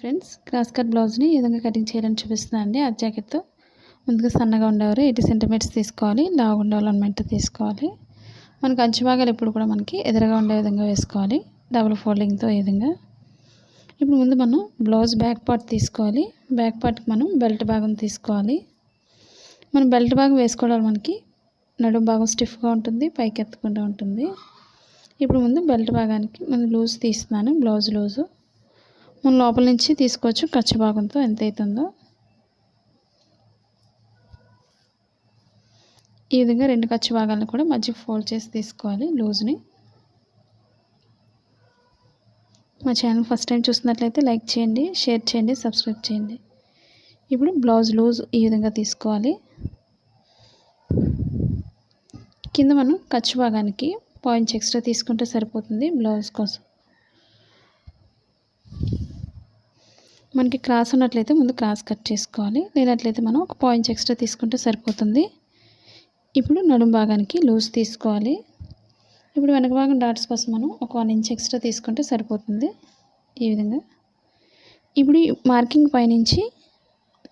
Friends, cross cut బ్లౌజ్ని ఈ విధంగా కటింగ్ చేయాలని చూపిస్తున్నానండి. ఆ జాకెట్తో ముందుగా సన్నగా ఉండేవారు 80 సెంటీమీటర్స్ తీసుకోవాలి, లావు ఉండేవాళ్ళు 1 మీటర్ తీసుకోవాలి. మనకు అంచు భాగాలు ఎప్పుడు కూడా మనకి ఎదురుగా ఉండే విధంగా వేసుకోవాలి, డబుల్ ఫోల్డింగ్తో ఈ విధంగా. ఇప్పుడు ముందు మనం బ్లౌజ్ బ్యాక్ పార్ట్ తీసుకోవాలి. బ్యాక్ పార్ట్కి మనం బెల్ట్ భాగం తీసుకోవాలి. మనం బెల్ట్ భాగం వేసుకోవడం మనకి నడుము భాగం స్టిఫ్గా ఉంటుంది, పైకి ఎత్తకుండా ఉంటుంది. ఇప్పుడు ముందు బెల్ట్ భాగానికి మనం లూజ్ తీస్తున్నాను. బ్లౌజ్ లూజు మనం లోపల నుంచి తీసుకోవచ్చు, ఖర్చు భాగంతో ఎంత అవుతుందో. ఈ విధంగా 2 ఖర్చు భాగాలను కూడా మధ్య ఫోల్డ్ చేసి తీసుకోవాలి లూజ్ని. మా ఛానల్ ఫస్ట్ టైం చూస్తున్నట్లయితే లైక్ చేయండి, షేర్ చేయండి, సబ్స్క్రైబ్ చేయండి. ఇప్పుడు బ్లౌజ్ లూజ్ ఈ విధంగా తీసుకోవాలి. కింద మనం ఖర్చు భాగానికి పాయింట్స్ ఎక్స్ట్రా తీసుకుంటే సరిపోతుంది. బ్లౌజ్ కోసం మనకి క్రాస్ ఉన్నట్లయితే ముందు క్రాస్ కట్ చేసుకోవాలి, లేనట్లయితే మనం ఒక పాయింట్స్ ఎక్స్ట్రా తీసుకుంటే సరిపోతుంది. ఇప్పుడు నడుము భాగానికి లూజ్ తీసుకోవాలి. ఇప్పుడు వెనక భాగం డాట్స్ కోసం మనం ఒక 1 ఇంచ్ ఎక్స్ట్రా తీసుకుంటే సరిపోతుంది ఈ విధంగా. ఇప్పుడు ఈ మార్కింగ్ పైనుంచి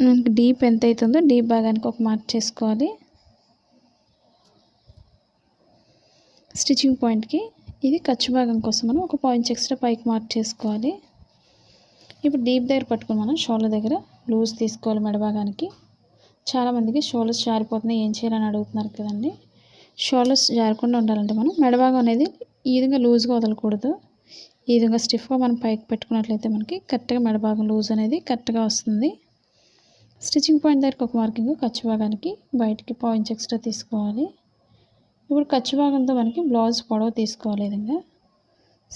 మనకి డీప్ ఎంత అవుతుందో డీప్ భాగానికి ఒక మార్క్ చేసుకోవాలి. స్టిచ్చింగ్ పాయింట్కి ఇది ఖర్చు భాగం కోసం మనం ఒక పాయింట్ ఎక్స్ట్రా పైకి మార్క్ చేసుకోవాలి. ఇప్పుడు డీప్ దగ్గర పట్టుకొని మనం షోల్డర్ దగ్గర లూజ్ తీసుకోవాలి. మెడ భాగానికి చాలామందికి షోల్డర్స్ జారిపోతున్నాయి, ఏం చేయాలని అడుగుతున్నారు కదండి. షోల్డర్స్ జారకుండా ఉండాలంటే మనం మెడ భాగం అనేది ఈ విధంగా లూజ్గా వదలకూడదు. ఈ విధంగా స్టిఫ్గా మనం పైకి పెట్టుకున్నట్లయితే మనకి కరెక్ట్గా మెడ భాగం లూజ్ అనేది కరెక్ట్గా వస్తుంది. స్టిచ్చింగ్ పాయింట్ దగ్గరికి ఒక మార్కింగ్, ఖర్చు భాగానికి బయటికి పాయింట్స్ ఎక్స్ట్రా తీసుకోవాలి. ఇప్పుడు ఖర్చు భాగంతో మనకి బ్లౌజ్ పొడవు తీసుకోవాలి. ఈ విధంగా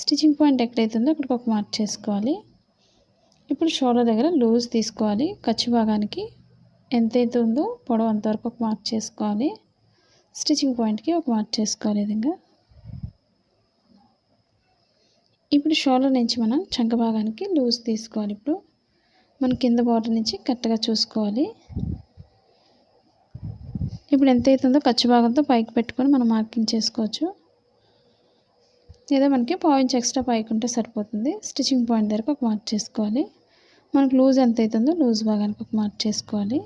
స్టిచ్చింగ్ పాయింట్ ఎక్కడైతుందో అక్కడికి ఒక మార్క్ చేసుకోవాలి. ఇప్పుడు షోల్డర్ దగ్గర లూజ్ తీసుకోవాలి. ఖర్చు భాగానికి ఎంతైతే ఉందో పొడవు అంతవరకు ఒక మార్క్ చేసుకోవాలి. స్టిచ్చింగ్ పాయింట్కి ఒక మార్క్ చేసుకోవాలి. ఈ విధంగా ఇప్పుడు షోల్డర్ నుంచి మనం చంక భాగానికి లూజ్ తీసుకోవాలి. ఇప్పుడు మన కింద బార్డర్ నుంచి కరెక్ట్గా చూసుకోవాలి. ఇప్పుడు ఎంత అవుతుందో ఖర్చు భాగంతో పైకి పెట్టుకొని మనం మార్కింగ్ చేసుకోవచ్చు, లేదా మనకి పాయింట్స్ ఎక్స్ట్రా పైకి ఉంటే సరిపోతుంది. స్టిచ్చింగ్ పాయింట్ దగ్గరకు ఒక మార్క్ చేసుకోవాలి. మనకు లూజ్ ఎంత అవుతుందో లూజ్ భాగానికి ఒక మార్క్ చేసుకోవాలి.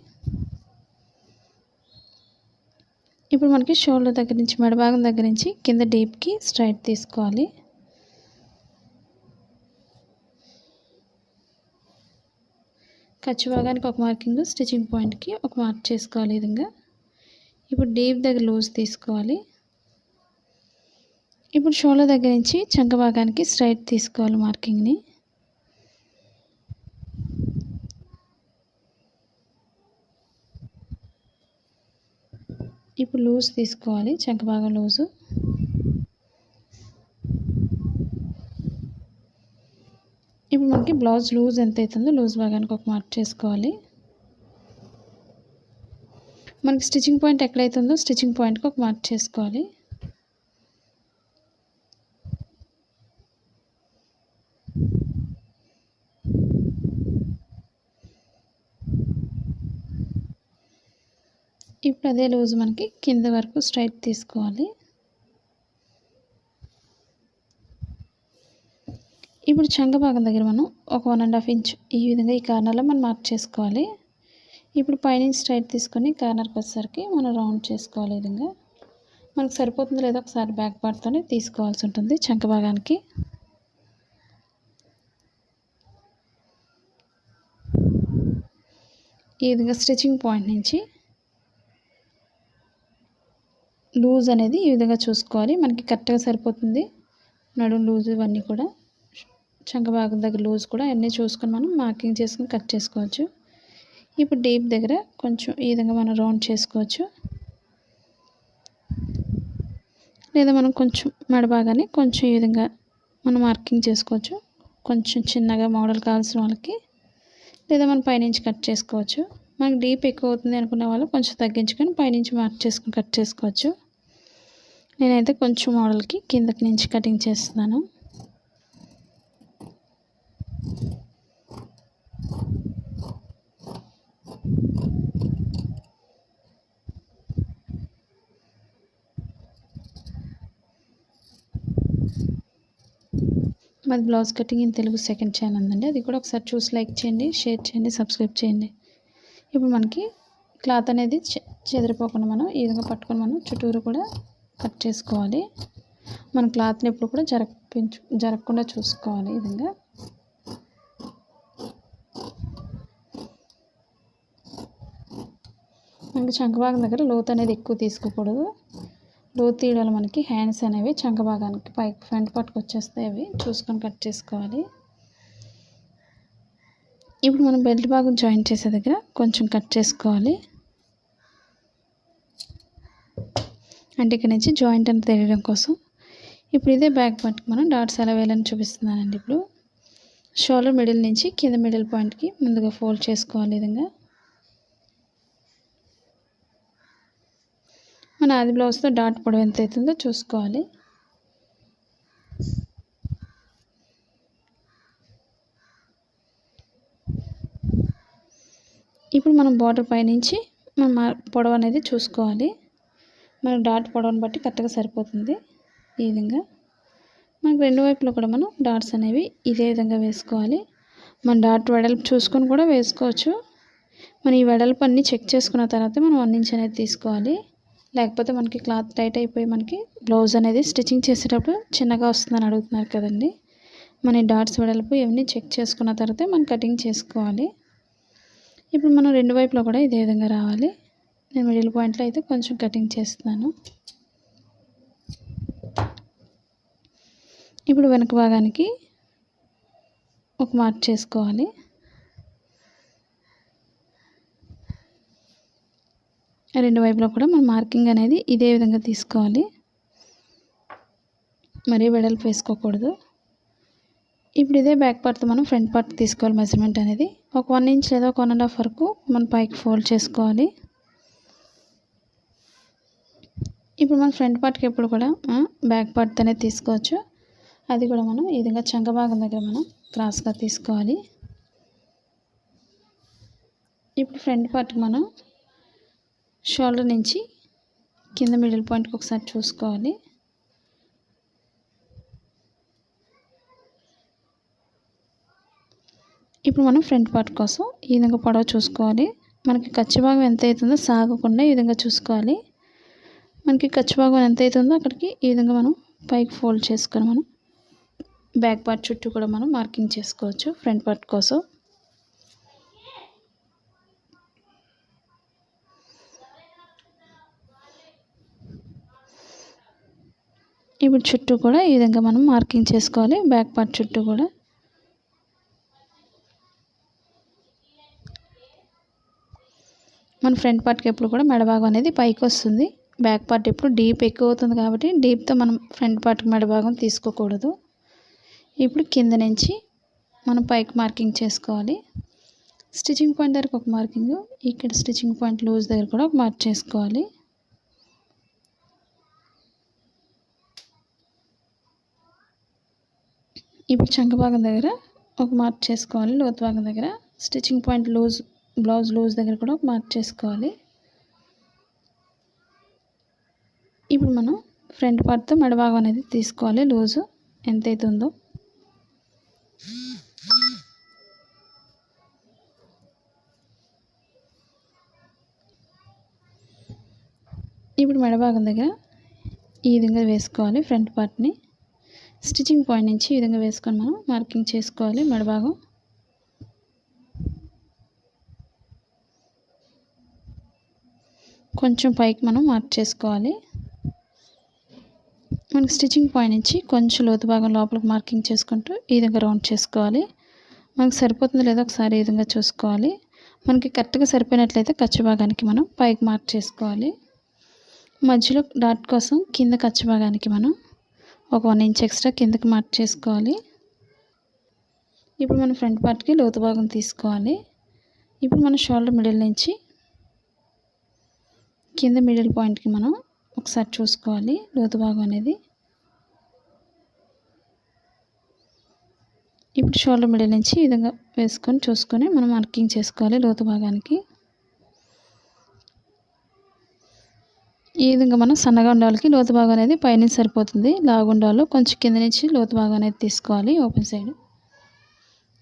ఇప్పుడు మనకి షోల్డర్ దగ్గర నుంచి మెడ భాగం దగ్గర నుంచి కింద డీప్కి స్ట్రైట్ తీసుకోవాలి. ఖర్చు భాగానికి ఒక మార్కింగ్, స్టిచ్చింగ్ పాయింట్కి ఒక మార్క్ చేసుకోవాలి. ఈ విధంగా ఇప్పుడు డీప్ దగ్గర లూజ్ తీసుకోవాలి. ఇప్పుడు షోల్డర్ దగ్గర నుంచి చంక భాగానికి స్ట్రైట్ తీసుకోవాలి మార్కింగ్ని. ఇప్పుడు లూజ్ తీసుకోవాలి, చంక భాగం లూజు. ఇప్పుడు మనకి బ్లౌజ్ లూజ్ ఎంత అవుతుందో లూజ్ భాగానికి ఒక మార్క్ చేసుకోవాలి. మనకి స్టిచ్చింగ్ పాయింట్ ఎక్కడైతుందో స్టిచ్చింగ్ పాయింట్కి ఒక మార్క్ చేసుకోవాలి. ఇప్పుడు అదే లూజ్ మనకి కింద వరకు స్ట్రైట్ తీసుకోవాలి. ఇప్పుడు చంక భాగం దగ్గర మనం ఒక 1.5 ఇంచ్ ఈ విధంగా ఈ కార్నర్లో మనం మార్క్ చేసుకోవాలి. ఇప్పుడు పైనుంచి స్ట్రైట్ తీసుకొని కార్నర్కి వచ్చేసరికి మనం రౌండ్ చేసుకోవాలి. ఈ విధంగా మనకు సరిపోతుందో లేదో ఒకసారి బ్యాక్ పార్ట్తోనే తీసుకోవాల్సి ఉంటుంది. చంక భాగానికి ఈ విధంగా స్టిచ్చింగ్ పాయింట్ నుంచి లూజ్ అనేది ఈ విధంగా చూసుకోవాలి. మనకి కరెక్ట్గా సరిపోతుంది. నడుము లూజ్ ఇవన్నీ కూడా, చంక భాగం దగ్గర లూజ్ కూడా అన్నీ చూసుకొని మనం మార్కింగ్ చేసుకొని కట్ చేసుకోవచ్చు. ఇప్పుడు డీప్ దగ్గర కొంచెం ఈ విధంగా మనం రౌండ్ చేసుకోవచ్చు, లేదా మనం కొంచెం మెడ భాగాన్ని కొంచెం ఈ విధంగా మనం మార్కింగ్ చేసుకోవచ్చు. కొంచెం చిన్నగా మోడల్ కావాల్సిన వాళ్ళకి, లేదా మనం పైనుంచి కట్ చేసుకోవచ్చు. మనకి డీప్ ఎక్కువ అవుతుంది అనుకునే వాళ్ళు కొంచెం తగ్గించుకొని పైనుంచి మార్క్ చేసుకొని కట్ చేసుకోవచ్చు. నేనైతే కొంచెం మోడల్కి కిందకి నుంచి కటింగ్ చేస్తున్నాను. మాది blouse cutting in Telugu second channel ఉందండి, అది కూడా ఒకసారి చూసి లైక్ చేయండి, షేర్ చేయండి, సబ్స్క్రైబ్ చేయండి. ఇప్పుడు మనకి క్లాత్ అనేది చెదిరిపోకుండా మనం ఈ విధంగా పట్టుకొని మనం చుట్టూరు కూడా కట్ చేసుకోవాలి. మన క్లాత్ని ఎప్పుడు కూడా జరగకుండా చూసుకోవాలి. ఈ విధంగా మనకి చంక భాగం దగ్గర లోతు అనేది ఎక్కువ తీసుకోకూడదు. లోతు తీయడం మనకి హ్యాండ్స్ అనేవి చంక భాగానికి పైకి ఫ్రంట్ పట్టుకు వచ్చేస్తాయి, అవి చూసుకొని కట్ చేసుకోవాలి. ఇప్పుడు మనం బెల్ట్ భాగం జాయిన్ చేసే దగ్గర కొంచెం కట్ చేసుకోవాలి. అంటే ఇక్కడ నుంచి జాయింట్ అని తెలియడం కోసం. ఇప్పుడు ఇదే బ్యాక్ పార్ట్కి మనం డాట్స్ ఎలా వేయాలని చూపిస్తున్నానండి. ఇప్పుడు షోల్డర్ మిడిల్ నుంచి కింద మిడిల్ పాయింట్కి ముందుగా ఫోల్డ్ చేసుకోవాలి. ఈ విధంగా మన ఆది బ్లౌజ్తో డాట్ పొడవు ఎంత అవుతుందో చూసుకోవాలి. ఇప్పుడు మనం బార్డర్ పైనుంచి మనం పొడవు అనేది చూసుకోవాలి. మనకు డాట్ పొడవుని బట్టి కరెక్ట్గా సరిపోతుంది. ఈ విధంగా మనకు రెండు వైపులో కూడా మనం డాట్స్ అనేవి ఇదే విధంగా వేసుకోవాలి. మన డాట్ వెడల్పు చూసుకొని కూడా వేసుకోవచ్చు. మనం ఈ వెడల్పు అన్నీ చెక్ చేసుకున్న తర్వాత మనం 1 ఇంచ్ అనేది తీసుకోవాలి. లేకపోతే మనకి క్లాత్ టైట్ అయిపోయి మనకి బ్లౌజ్ అనేది స్టిచ్చింగ్ చేసేటప్పుడు చిన్నగా వస్తుందని అడుగుతున్నారు కదండి. మన డాట్స్ వెడల్పు ఇవన్నీ చెక్ చేసుకున్న తర్వాత మనం కటింగ్ చేసుకోవాలి. ఇప్పుడు మనం రెండు వైపులో కూడా ఇదే విధంగా రావాలి. నేను మిడిల్ పాయింట్లో అయితే కొంచెం కటింగ్ చేస్తున్నాను. ఇప్పుడు వెనక భాగానికి ఒక మార్క్ చేసుకోవాలి. రెండు వైపులో కూడా మనం మార్కింగ్ అనేది ఇదే విధంగా తీసుకోవాలి. మరీ వెడల్పు వేసుకోకూడదు. ఇప్పుడు ఇదే బ్యాక్ పార్ట్తో మనం ఫ్రంట్ పార్ట్ తీసుకోవాలి. మెజర్మెంట్ అనేది ఒక 1 ఇంచ్ లేదా ఒక 1.5 వరకు మనం పైకి ఫోల్డ్ చేసుకోవాలి. ఇప్పుడు మనం ఫ్రంట్ పార్ట్కి ఎప్పుడు కూడా బ్యాక్ పార్ట్ అనేది తీసుకోవచ్చు. అది కూడా మనం ఈ విధంగా చంక భాగం దగ్గర మనం క్రాస్గా తీసుకోవాలి. ఇప్పుడు ఫ్రంట్ పార్ట్కి మనం షోల్డర్ నుంచి కింద మిడిల్ పాయింట్కి ఒకసారి చూసుకోవాలి. ఇప్పుడు మనం ఫ్రంట్ పార్ట్ కోసం ఈ విధంగా పొడవు చూసుకోవాలి. మనకి ఖర్చు భాగం ఎంత అవుతుందో సాగకుండా ఈ విధంగా చూసుకోవాలి. మనకి ఖర్చు భాగం ఎంత అవుతుందో అక్కడికి ఈ విధంగా మనం పైకి ఫోల్డ్ చేసుకొని మనం బ్యాక్ పార్ట్ చుట్టూ కూడా మనం మార్కింగ్ చేసుకోవచ్చు ఫ్రంట్ పార్ట్ కోసం. ఇప్పుడు చుట్టూ కూడా ఈ విధంగా మనం మార్కింగ్ చేసుకోవాలి. బ్యాక్ పార్ట్ చుట్టూ కూడా మన ఫ్రంట్ పార్ట్కి ఎప్పుడు కూడా మెడభాగం అనేది పైకి వస్తుంది. బ్యాక్ పార్ట్ ఎప్పుడు డీప్ ఎక్కువ అవుతుంది కాబట్టి డీప్తో మనం ఫ్రంట్ పార్ట్కి మెడభాగం తీసుకోకూడదు. ఇప్పుడు కింద నుంచి మనం పైకి మార్కింగ్ చేసుకోవాలి. స్టిచ్చింగ్ పాయింట్ దగ్గరకు ఒక మార్కింగ్, ఇక్కడ స్టిచ్చింగ్ పాయింట్ లూజ్ దగ్గర కూడా ఒక మార్క్ చేసుకోవాలి. ఇప్పుడు చంక భాగం దగ్గర ఒక మార్క్ చేసుకోవాలి. లోతు భాగం దగ్గర stitching point loose, blouse loose దగ్గర కూడా ఒక మార్క్ చేసుకోవాలి. ఇప్పుడు మనం ఫ్రంట్ పార్ట్తో మెడ భాగం అనేది తీసుకోవాలి. లూజు ఎంత అవుతుందో ఇప్పుడు మెడ భాగం దగ్గర ఈ విధంగా వేసుకోవాలి. ఫ్రంట్ పార్ట్ని స్టిచ్చింగ్ పాయింట్ నుంచి ఈ విధంగా వేసుకొని మనం మార్కింగ్ చేసుకోవాలి. మెడ భాగం కొంచెం పైకి మనం మార్క్ చేసుకోవాలి. మనకి స్టిచ్చింగ్ పాయింట్ నుంచి కొంచెం లోతు భాగం లోపలికి మార్కింగ్ చేసుకుంటూ ఈ విధంగా రౌండ్ చేసుకోవాలి. మనకు సరిపోతుందో లేదో ఒకసారి ఈ విధంగా చూసుకోవాలి. మనకి కరెక్ట్గా సరిపోయినట్లయితే ఖర్చు భాగానికి మనం పైకి మార్క్ చేసుకోవాలి. మధ్యలో డాట్ కోసం కింద ఖర్చు భాగానికి మనం ఒక 1 ఇంచ్ ఎక్స్ట్రా కిందకి మార్క్ చేసుకోవాలి. ఇప్పుడు మనం ఫ్రంట్ పార్ట్కి లోతు భాగం తీసుకోవాలి. ఇప్పుడు మన షోల్డర్ మిడిల్ నుంచి కింద మిడిల్ పాయింట్కి మనం ఒకసారి చూసుకోవాలి. లోతు భాగం అనేది ఇప్పుడు షోల్డర్ మిడిల్ నుంచి ఈ విధంగా వేసుకొని చూసుకొని మనం మార్కింగ్ చేసుకోవాలి లోతు భాగానికి. ఈ విధంగా మనం సన్నగా ఉండాలకి లోతు భాగం అనేది పైనుంచి సరిపోతుంది. లాగుండాలో కొంచెం కింద నుంచి లోతు భాగం అనేది తీసుకోవాలి ఓపెన్ సైడ్.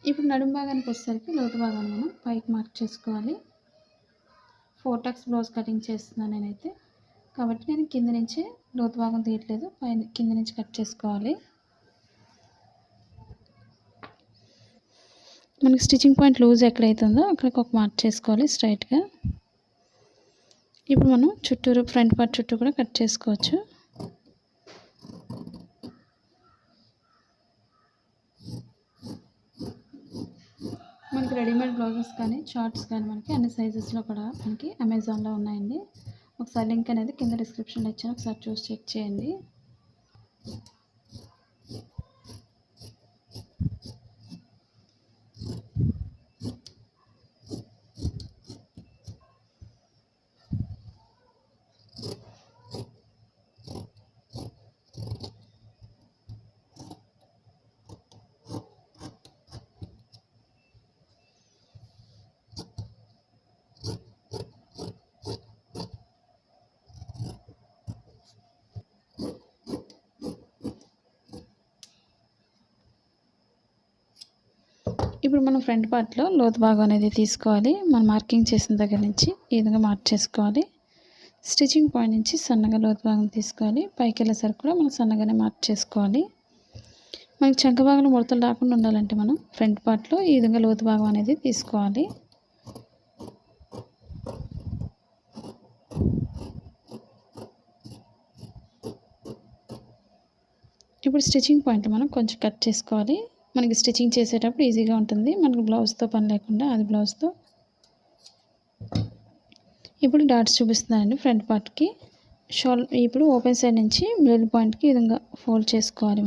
ఇప్పుడు నడుము భాగానికి వచ్చేసరికి లోతు భాగాన్ని మనం పైకి మార్క్ చేసుకోవాలి. 4 టక్స్ బ్లౌజ్ కటింగ్ చేస్తున్నాను నేనైతే, కాబట్టి నేను కింద నుంచే లోతు భాగం తీయట్లేదు, పైన కింద నుంచి కట్ చేసుకోవాలి. మనకి స్టిచ్చింగ్ పాయింట్ లూజ్ ఎక్కడైతుందో అక్కడికి ఒక మార్క్ చేసుకోవాలి స్ట్రైట్గా. ఇప్పుడు మనం చుట్టూరు ఫ్రంట్ పార్ట్ చుట్టూ కూడా కట్ చేసుకోవచ్చు. మనకి రెడీమేడ్ బ్లౌజెస్ కానీ చార్ట్స్ కానీ మనకి అన్ని సైజెస్లో కూడా మనకి అమెజాన్లో ఉన్నాయండి. ఒకసారి లింక్ అనేది కింద డిస్క్రిప్షన్లో ఇచ్చాను, ఒకసారి చూసి చెక్ చేయండి. ఇప్పుడు మనం ఫ్రంట్ పార్ట్లో లోతు భాగం అనేది తీసుకోవాలి. మనం మార్కింగ్ చేసిన దగ్గర నుంచి ఈ విధంగా మార్క్ చేసుకోవాలి. స్టిచ్చింగ్ పాయింట్ నుంచి సన్నగా లోతు భాగం తీసుకోవాలి. పైకి వెళ్ళేసరికి కూడా మనం సన్నగానే మార్క్ చేసుకోవాలి. మనకి చంక భాగంలో ముడతలు రాకుండా ఉండాలంటే మనం ఫ్రంట్ పార్ట్లో ఈ విధంగా లోతు భాగం అనేది తీసుకోవాలి. ఇప్పుడు స్టిచ్చింగ్ పాయింట్ మనం కొంచెం కట్ చేసుకోవాలి. మనకి స్టిచ్చింగ్ చేసేటప్పుడు ఈజీగా ఉంటుంది, మనకు బ్లౌజ్తో పని లేకుండా అది బ్లౌజ్తో. ఇప్పుడు డాట్స్ చూపిస్తున్నానండి ఫ్రంట్ పార్ట్కి. ఇప్పుడు ఓపెన్ సైడ్ నుంచి మిడిల్ పాయింట్కి ఈ విధంగా ఫోల్డ్ చేసుకోవాలి.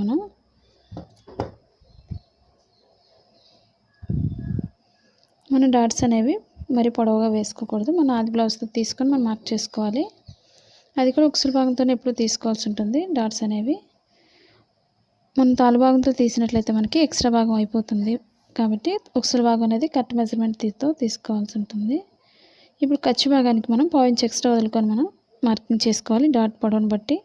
మనం డాట్స్ అనేవి మరి పొడవుగా వేసుకోకూడదు. మనం ఆది బ్లౌజ్తో తీసుకొని మనం మార్క్ చేసుకోవాలి. అది కూడా ఉక్సుల భాగంతోనే ఎప్పుడు తీసుకోవాల్సి ఉంటుంది డాట్స్ అనేవి. మనం తాలు భాగంతో తీసినట్లయితే మనకి ఎక్స్ట్రా భాగం అయిపోతుంది, కాబట్టి ఉక్సుల భాగం అనేది కరెక్ట్ మెజర్మెంట్తో తీసుకోవాల్సి ఉంటుంది. ఇప్పుడు ఖర్చు భాగానికి మనం పాయింట్స్ ఎక్స్ట్రా వదులుకొని మనం మార్కింగ్ చేసుకోవాలి డాట్ పొడవును బట్టి.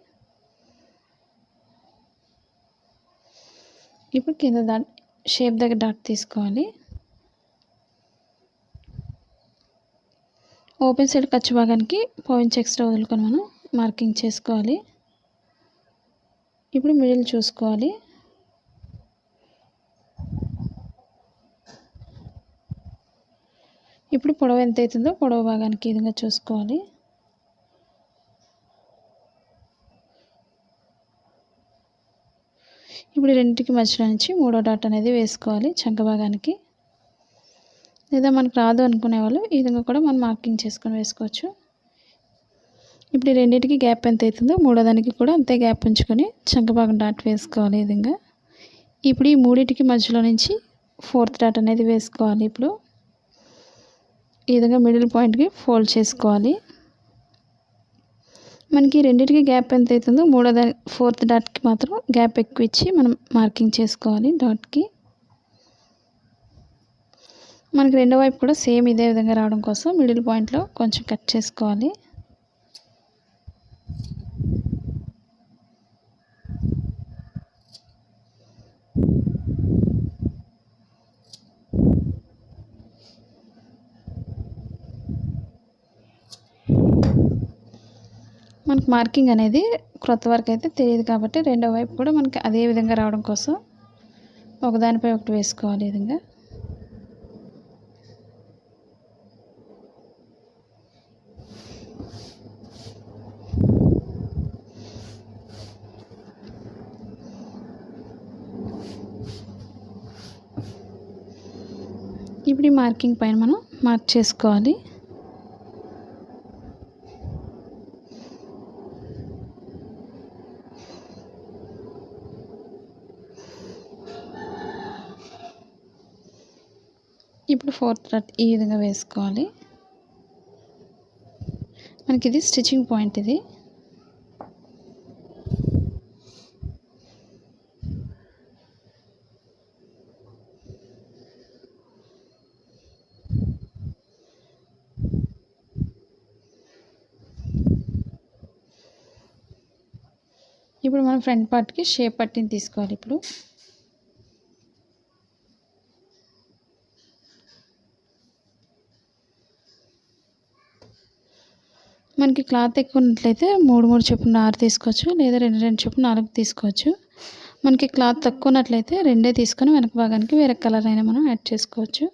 ఇప్పుడు కింద షేప్ దగ్గర డాట్ తీసుకోవాలి. ఓపెన్ సైడ్ ఖర్చు భాగానికి పాయింట్స్ ఎక్స్ట్రా వదులుకొని మనం మార్కింగ్ చేసుకోవాలి. ఇప్పుడు మిడిల్ చూసుకోవాలి. ఇప్పుడు పొడవు ఎంత అవుతుందో పొడవు భాగానికి ఈ విధంగా చూసుకోవాలి. ఇప్పుడు రెండింటికి మధ్యలో నుంచి 3వ డాట్ అనేది వేసుకోవాలి చంక భాగానికి. లేదా మనకు రాదు అనుకునే వాళ్ళు ఈ విధంగా కూడా మనం మార్కింగ్ చేసుకొని వేసుకోవచ్చు. ఇప్పుడు ఈ రెండింటికి గ్యాప్ ఎంత అవుతుందో 3వ దానికి కూడా అంతే గ్యాప్ ఉంచుకొని చంక భాగం డాట్ వేసుకోవాలి ఈ విధంగా. ఇప్పుడు ఈ మూడింటికి మధ్యలో నుంచి 4th డాట్ అనేది వేసుకోవాలి. ఇప్పుడు ఈ విధంగా మిడిల్ పాయింట్కి ఫోల్డ్ చేసుకోవాలి. మనకి రెండింటికి గ్యాప్ ఎంత అవుతుందో 4th డాట్కి మాత్రం గ్యాప్ ఎక్కువ ఇచ్చి మనం మార్కింగ్ చేసుకోవాలి డాట్కి. మనకి రెండో వైపు కూడా సేమ్ ఇదే విధంగా రావడం కోసం మిడిల్ పాయింట్లో కొంచెం కట్ చేసుకోవాలి. మనకు మార్కింగ్ అనేది క్రొత్త వరకు అయితే తెలియదు, కాబట్టి రెండో వైపు కూడా మనకి అదే విధంగా రావడం కోసం ఒకదానిపై ఒకటి వేసుకోవాలి ఈ విధంగా. ఇప్పుడు ఈ మార్కింగ్ పైన మనం మార్క్ చేసుకోవాలి. ఇప్పుడు 4th డాట్ ఈ విధంగా వేసుకోవాలి. మనకి ఇది స్టిచ్చింగ్ పాయింట్. ఇది ఇప్పుడు మనం ఫ్రంట్ పార్ట్కి షేప్ పట్టిని తీసుకోవాలి. ఇప్పుడు మనకి క్లాత్ ఎక్కువ ఉన్నట్లయితే 3 చొప్పున 6 తీసుకోవచ్చు, లేదా 2 చొప్పున 4 తీసుకోవచ్చు. మనకి క్లాత్ తక్కువ ఉన్నట్లయితే 2 తీసుకొని వెనక భాగానికి వేరే కలర్ అయినా మనం యాడ్ చేసుకోవచ్చు.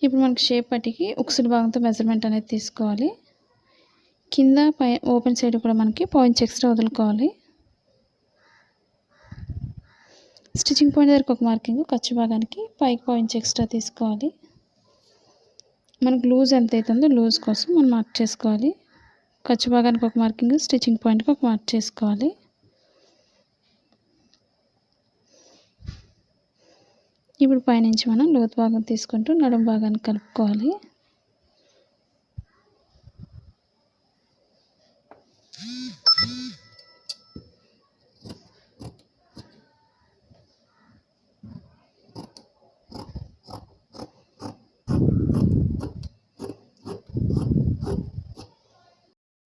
ఇప్పుడు మనకి షేప్ పట్టికి ఉక్సుల భాగంతో మెజర్మెంట్ అనేది తీసుకోవాలి. కింద పై ఓపెన్ సైడ్ కూడా మనకి పాయింట్స్ ఎక్స్ట్రా వదులుకోవాలి. స్టిచ్చింగ్ పాయింట్ దగ్గరకు ఒక మార్కింగ్, ఖర్చు భాగానికి పైకి పాయింట్స్ ఎక్స్ట్రా తీసుకోవాలి. మనకు లూజ్ ఎంత అవుతుందో లూజ్ కోసం మనం మార్క్ చేసుకోవాలి. ఖర్చు భాగానికి ఒక మార్కింగ్, స్టిచ్చింగ్ పాయింట్కి ఒక మార్క్ చేసుకోవాలి. ఇప్పుడు పైనుంచి మనం లోతు భాగం తీసుకుంటూ నడుము భాగాన్ని కలుపుకోవాలి.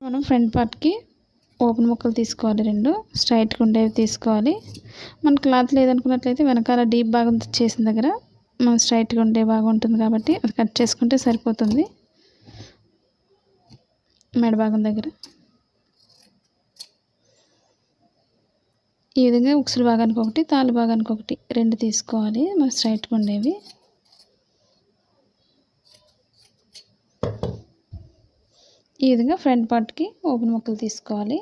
మనం ఫ్రంట్ పార్ట్కి ఓపెన్ ముక్కలు తీసుకోవాలి, 2 స్ట్రైట్గా ఉండేవి తీసుకోవాలి. మన క్లాత్ లేదనుకున్నట్లయితే వెనకాల డీప్ భాగం చేసిన దగ్గర మనం స్ట్రైట్గా ఉండే భాగం ఉంటుంది కాబట్టి అది కట్ చేసుకుంటే సరిపోతుంది. మెడ భాగం దగ్గర ఈ విధంగా ఉక్సుల భాగానికి ఒకటి, తాళ్ళ భాగానికి ఒకటి 2 తీసుకోవాలి మనం స్ట్రైట్గా ఉండేవి. ఈ విధంగా ఫ్రంట్ పార్ట్కి ఓపెన్ ముక్కలు తీసుకోవాలి.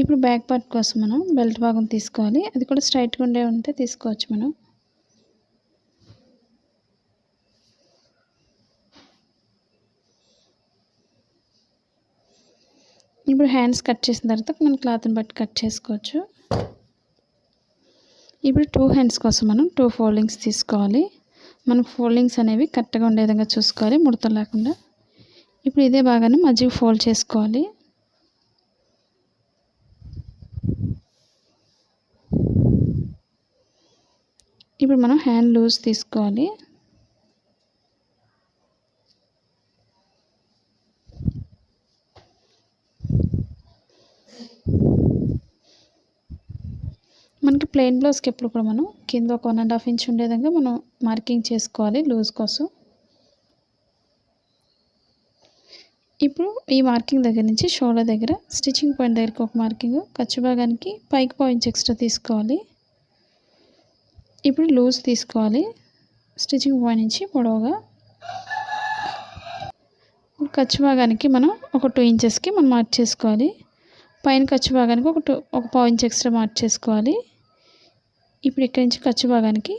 ఇప్పుడు బ్యాక్ పార్ట్ కోసం మనం బెల్ట్ భాగం తీసుకోవాలి. అది కూడా స్ట్రైట్గా ఉంటే తీసుకోవచ్చు మనం. ఇప్పుడు హ్యాండ్స్ కట్ చేసిన తర్వాత మనం క్లాత్ని బట్టి కట్ చేసుకోవచ్చు. ఇప్పుడు 2 హ్యాండ్స్ కోసం మనం 2 ఫోల్డింగ్స్ తీసుకోవాలి. మనం ఫోల్డింగ్స్ అనేవి కరెక్ట్గా ఉండే విధంగా చూసుకోవాలి, ముడతలు లేకుండా. ఇప్పుడు ఇదే భాగాన్ని మధ్యకి ఫోల్డ్ చేసుకోవాలి. ఇప్పుడు మనం హ్యాండ్ లూజ్ తీసుకోవాలి. మనకి ప్లెయిన్ బ్లౌజ్కి ఎప్పుడు కూడా మనం కింద ఒక 1.5 ఇంచ్ ఉండే విధంగా మనం మార్కింగ్ చేసుకోవాలి లూజ్ కోసం. ఇప్పుడు ఈ మార్కింగ్ దగ్గర నుంచి షోల్డర్ దగ్గర స్టిచ్చింగ్ పాయింట్ దగ్గరికి ఒక మార్కింగ్, ఖర్చు భాగానికి పైకి పాయింట్స్ ఎక్స్ట్రా తీసుకోవాలి. ఇప్పుడు లూజ్ తీసుకోవాలి. స్టిచ్చింగ్ పాయింట్ నుంచి పొడవుగా ఖర్చు భాగానికి మనం ఒక 2 ఇంచెస్కి మనం మార్క్ చేసుకోవాలి. పైన ఖర్చు భాగానికి ఒక పావు ఇంచ్ ఎక్స్ట్రా మార్క్ చేసుకోవాలి. ఇప్పుడు ఇక్కడి నుంచి ఖర్చు భాగానికి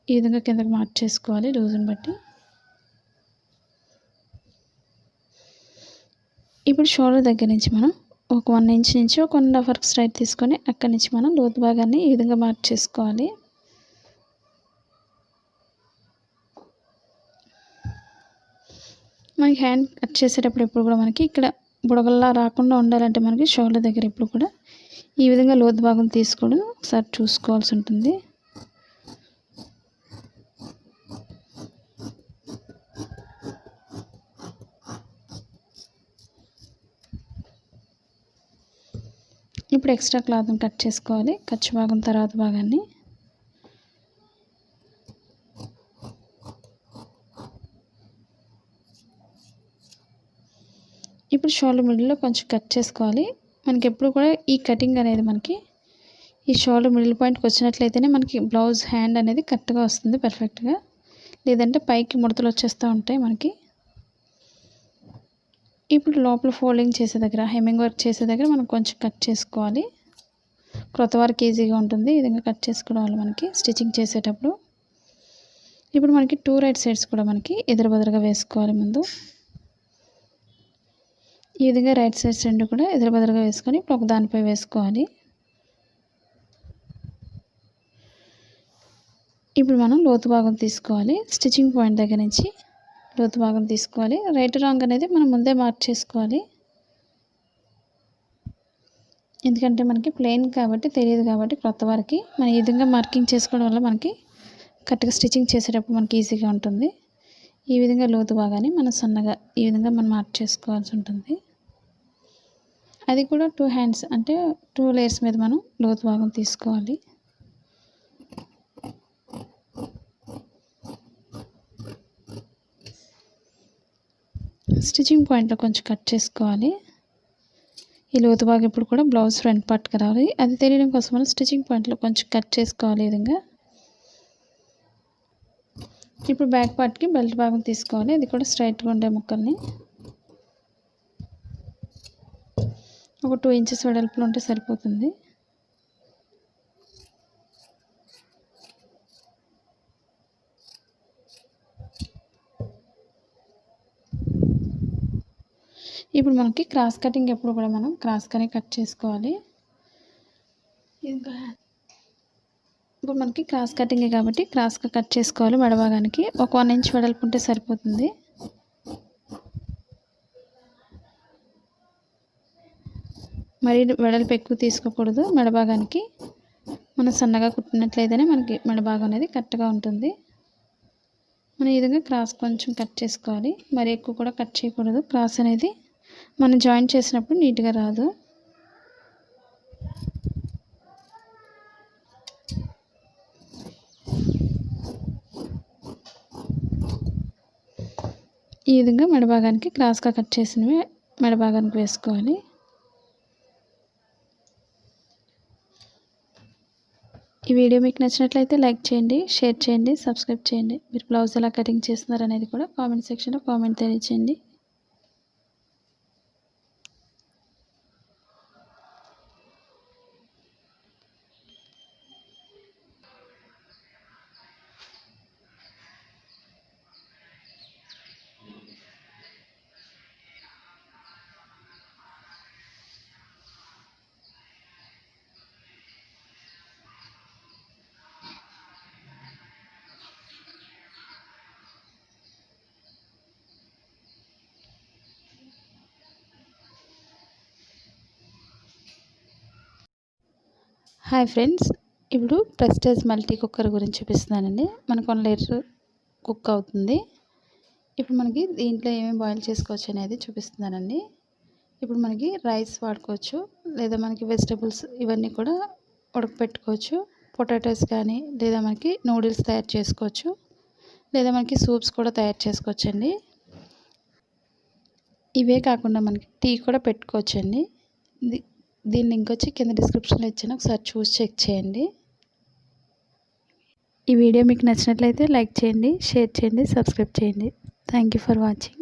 ఈ విధంగా కిందకి మార్క్ చేసుకోవాలి లూజ్ని బట్టి. ఇప్పుడు షోల్డర్ దగ్గర నుంచి మనం ఒక 1 ఇంచ్ నుంచి ఒక 1.5 వరకు స్ట్రైట్ తీసుకొని అక్కడి నుంచి మనం లోతు భాగాన్ని ఈ విధంగా మార్క్ చేసుకోవాలి. మనకి హ్యాండ్ కట్ చేసేటప్పుడు ఎప్పుడు కూడా మనకి ఇక్కడ బుడగల్లా రాకుండా ఉండాలంటే మనకి షోల్డర్ దగ్గర ఎప్పుడు కూడా ఈ విధంగా లోతు భాగం తీసుకోవడం ఒకసారి చూసుకోవాల్సి ఉంటుంది. ఇప్పుడు ఎక్స్ట్రా క్లాత్ని కట్ చేసుకోవాలి, ఖర్చు భాగం తర్వాత భాగాన్ని. ఇప్పుడు షోల్డర్ మిడిల్లో కొంచెం కట్ చేసుకోవాలి. మనకి ఎప్పుడు కూడా ఈ కటింగ్ అనేది మనకి ఈ షోల్డర్ మిడిల్ పాయింట్కి వచ్చినట్లయితేనే మనకి బ్లౌజ్ హ్యాండ్ అనేది కరెక్ట్గా వస్తుంది పర్ఫెక్ట్గా, లేదంటే పైకి ముడతలు వచ్చేస్తూ ఉంటాయి మనకి. ఇప్పుడు లోపల ఫోల్డింగ్ చేసే దగ్గర, హెమ్మింగ్ వర్క్ చేసే దగ్గర మనం కొంచెం కట్ చేసుకోవాలి. క్రొత్త వర్క్ ఈజీగా ఉంటుంది ఈ విధంగా కట్ చేసుకోవడం వల్ల మనకి స్టిచ్చింగ్ చేసేటప్పుడు. ఇప్పుడు మనకి 2 రైట్ సైడ్స్ కూడా మనకి ఎదురుబెదురుగా వేసుకోవాలి. ముందు ఈ విధంగా రైట్ సైడ్స్ 2 కూడా ఎదురుబెదురుగా వేసుకొని ఇప్పుడు ఒక దానిపై వేసుకోవాలి. ఇప్పుడు మనం లోతు భాగం తీసుకోవాలి. స్టిచ్చింగ్ పాయింట్ దగ్గర నుంచి లోతు భాగం తీసుకోవాలి. రైట్ రాంగ్ అనేది మనం ముందే మార్క్ చేసుకోవాలి, ఎందుకంటే మనకి ప్లెయిన్ కాబట్టి తెలియదు కాబట్టి క్రొత్త వారికి మనం ఈ విధంగా మార్కింగ్ చేసుకోవడం వల్ల మనకి కరెక్ట్గా స్టిచ్చింగ్ చేసేటప్పుడు మనకి ఈజీగా ఉంటుంది. ఈ విధంగా లోతు భాగాన్ని మనం సన్నగా ఈ విధంగా మనం మార్క్ చేసుకోవాల్సి ఉంటుంది. అది కూడా 2 హ్యాండ్స్ అంటే 2 లేయర్స్ మీద మనం లోతు భాగం తీసుకోవాలి. స్టిచ్చింగ్ పాయింట్లో కొంచెం కట్ చేసుకోవాలి. ఈ లోతు భాగం ఇప్పుడు కూడా బ్లౌజ్ ఫ్రంట్ పార్ట్కి రావాలి. అది తెలియడం కోసం మనం స్టిచ్చింగ్ పాయింట్లో కొంచెం కట్ చేసుకోవాలి ఈ విధంగా. ఇప్పుడు బ్యాక్ పార్ట్కి బెల్ట్ భాగం తీసుకోవాలి. అది కూడా స్ట్రైట్గా ఉండే ముక్కల్ని ఒక 2 ఇంచెస్ వెడల్పులో ఉంటే సరిపోతుంది. ఇప్పుడు మనకి క్రాస్ కటింగ్ ఎప్పుడు కూడా మనం క్రాస్గానే కట్ చేసుకోవాలి. ఇప్పుడు మనకి క్రాస్ కటింగే కాబట్టి క్రాస్గా కట్ చేసుకోవాలి. మెడభాగానికి ఒక 1 ఇంచ్ వెడల్పు ఉంటే సరిపోతుంది. మరీ వెడల్పు ఎక్కువ తీసుకోకూడదు. మెడభాగానికి మనం సన్నగా కుట్టినట్లయితేనే మనకి మెడభాగం అనేది కరెక్ట్గా ఉంటుంది. మనం ఈ విధంగా క్రాస్ కొంచెం కట్ చేసుకోవాలి. మరీ ఎక్కువ కూడా కట్ చేయకూడదు. క్రాస్ అనేది మనం జాయింట్ చేసినప్పుడు నీట్గా రాదు. ఈ విధంగా మెడభాగానికి క్రాస్గా కట్ చేసినవి మెడభాగానికి వేసుకోవాలి. ఈ వీడియో మీకు నచ్చినట్లయితే లైక్ చేయండి, షేర్ చేయండి, సబ్స్క్రైబ్ చేయండి. మీరు బ్లౌజ్ ఎలా కటింగ్ చేస్తున్నారు అనేది కూడా కామెంట్ సెక్షన్లో కామెంట్ తెలియచేయండి. హాయ్ ఫ్రెండ్స్, ఇప్పుడు ప్రెస్టేజ్ మల్టీ కుక్కర్ గురించి చూపిస్తున్నానండి. మనకు 1 లీటర్ కుక్ అవుతుంది. ఇప్పుడు మనకి దీంట్లో ఏమేమి బాయిల్ చేసుకోవచ్చు అనేది చూపిస్తున్నానండి. ఇప్పుడు మనకి రైస్ వాడుకోవచ్చు, లేదా మనకి వెజిటబుల్స్ ఇవన్నీ కూడా ఉడకపెట్టుకోవచ్చు. పొటాటోస్ కానీ, లేదా మనకి నూడిల్స్ తయారు చేసుకోవచ్చు, లేదా మనకి సూప్స్ కూడా తయారు చేసుకోవచ్చండి. ఇవే కాకుండా మనకి టీ కూడా పెట్టుకోవచ్చండి. దీని లింక్ వచ్చి కింద డిస్క్రిప్షన్లో ఇచ్చాను, ఒకసారి చూసి చెక్ చేయండి. ఈ వీడియో మీకు నచ్చినట్లయితే లైక్ చేయండి, షేర్ చేయండి, సబ్స్క్రైబ్ చేయండి. Thank you for watching.